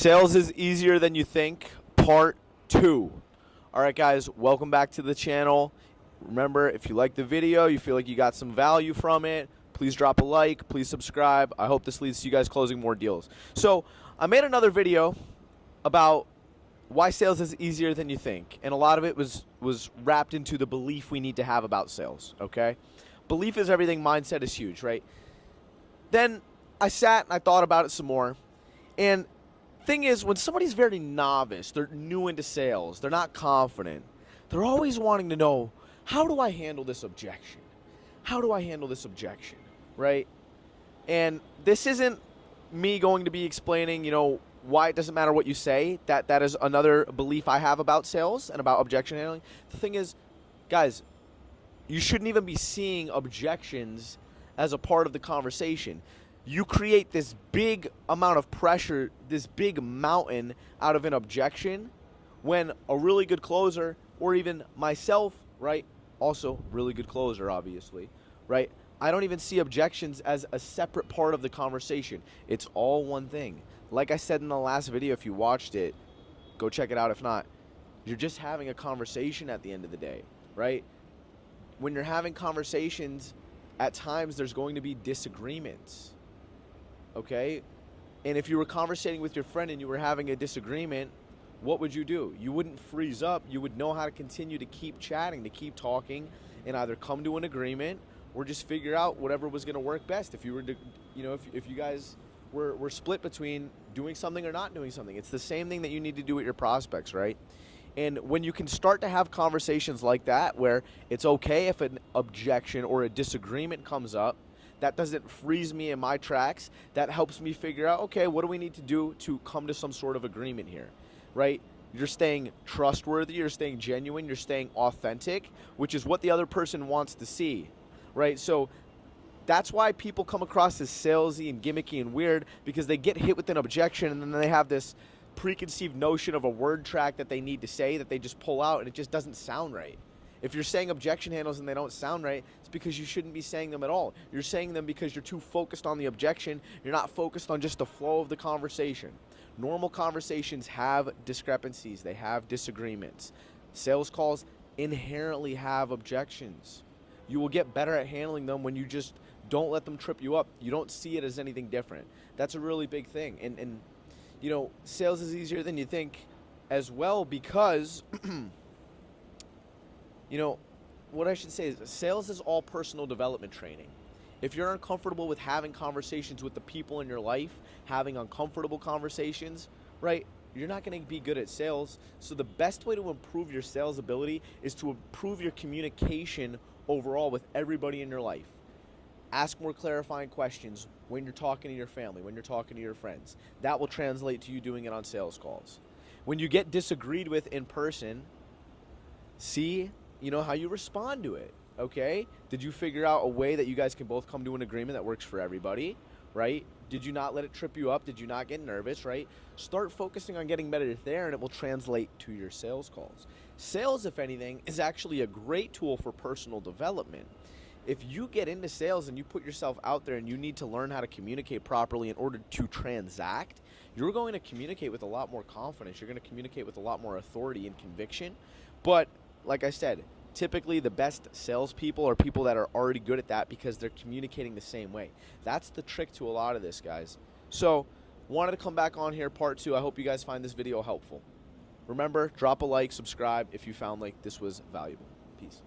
Sales is easier than you think, part 2. All right, guys, welcome back to the channel. Remember, if you like the video, you feel like you got some value from it, please drop a like, please subscribe. I hope this leads to you guys closing more deals. So I made another video about why sales is easier than you think, and a lot of it was wrapped into the belief we need to have about sales, okay? Belief is everything, mindset is huge, right? Then I sat and I thought about it some more, and thing is, when somebody's very novice, they're new into sales, they're not confident, they're always wanting to know, how do I handle this objection? How do I handle this objection, right? And this isn't me going to be explaining, why it doesn't matter what you say. That is another belief I have about sales and about objection handling. The thing is, guys, you shouldn't even be seeing objections as a part of the conversation. You create this big amount of pressure, this big mountain out of an objection, when a really good closer, or even myself, right, also really good closer, obviously, right, I don't even see objections as a separate part of the conversation. It's all one thing. Like I said in the last video, if you watched it, go check it out. If not, you're just having a conversation at the end of the day, right? When you're having conversations, at times there's going to be disagreements. Okay? And if you were conversating with your friend and you were having a disagreement, what would you do? You wouldn't freeze up. You would know how to continue to keep chatting, to keep talking, and either come to an agreement or just figure out whatever was going to work best. If you were to, if you guys were split between doing something or not doing something, it's the same thing that you need to do with your prospects, right? And when you can start to have conversations like that, where it's okay if an objection or a disagreement comes up, that doesn't freeze me in my tracks. That helps me figure out, okay, what do we need to do to come to some sort of agreement here, right? You're staying trustworthy, you're staying genuine, you're staying authentic, which is what the other person wants to see, right? So that's why people come across as salesy and gimmicky and weird, because they get hit with an objection and then they have this preconceived notion of a word track that they need to say that they just pull out, and it just doesn't sound right. If you're saying objection handles and they don't sound right, it's because you shouldn't be saying them at all. You're saying them because you're too focused on the objection. You're not focused on just the flow of the conversation. Normal conversations have discrepancies. They have disagreements. Sales calls inherently have objections. You will get better at handling them when you just don't let them trip you up. You don't see it as anything different. That's a really big thing. And sales is easier than you think as well, because what I should say is sales is all personal development training. If you're uncomfortable with having conversations with the people in your life, having uncomfortable conversations, right, you're not going to be good at sales. So the best way to improve your sales ability is to improve your communication overall with everybody in your life. Ask more clarifying questions when you're talking to your family, when you're talking to your friends. That will translate to you doing it on sales calls. When you get disagreed with in person, see how you respond to it, okay? Did you figure out a way that you guys can both come to an agreement that works for everybody, right? Did you not let it trip you up? Did you not get nervous, right? Start focusing on getting better there, and it will translate to your sales calls. Sales, if anything, is actually a great tool for personal development. If you get into sales and you put yourself out there and you need to learn how to communicate properly in order to transact, you're going to communicate with a lot more confidence. You're going to communicate with a lot more authority and conviction. But like I said, typically the best salespeople are people that are already good at that, because they're communicating the same way. That's the trick to a lot of this, guys. So, wanted to come back on here, part 2. I hope you guys find this video helpful. Remember, drop a like, subscribe if you found like this was valuable. Peace.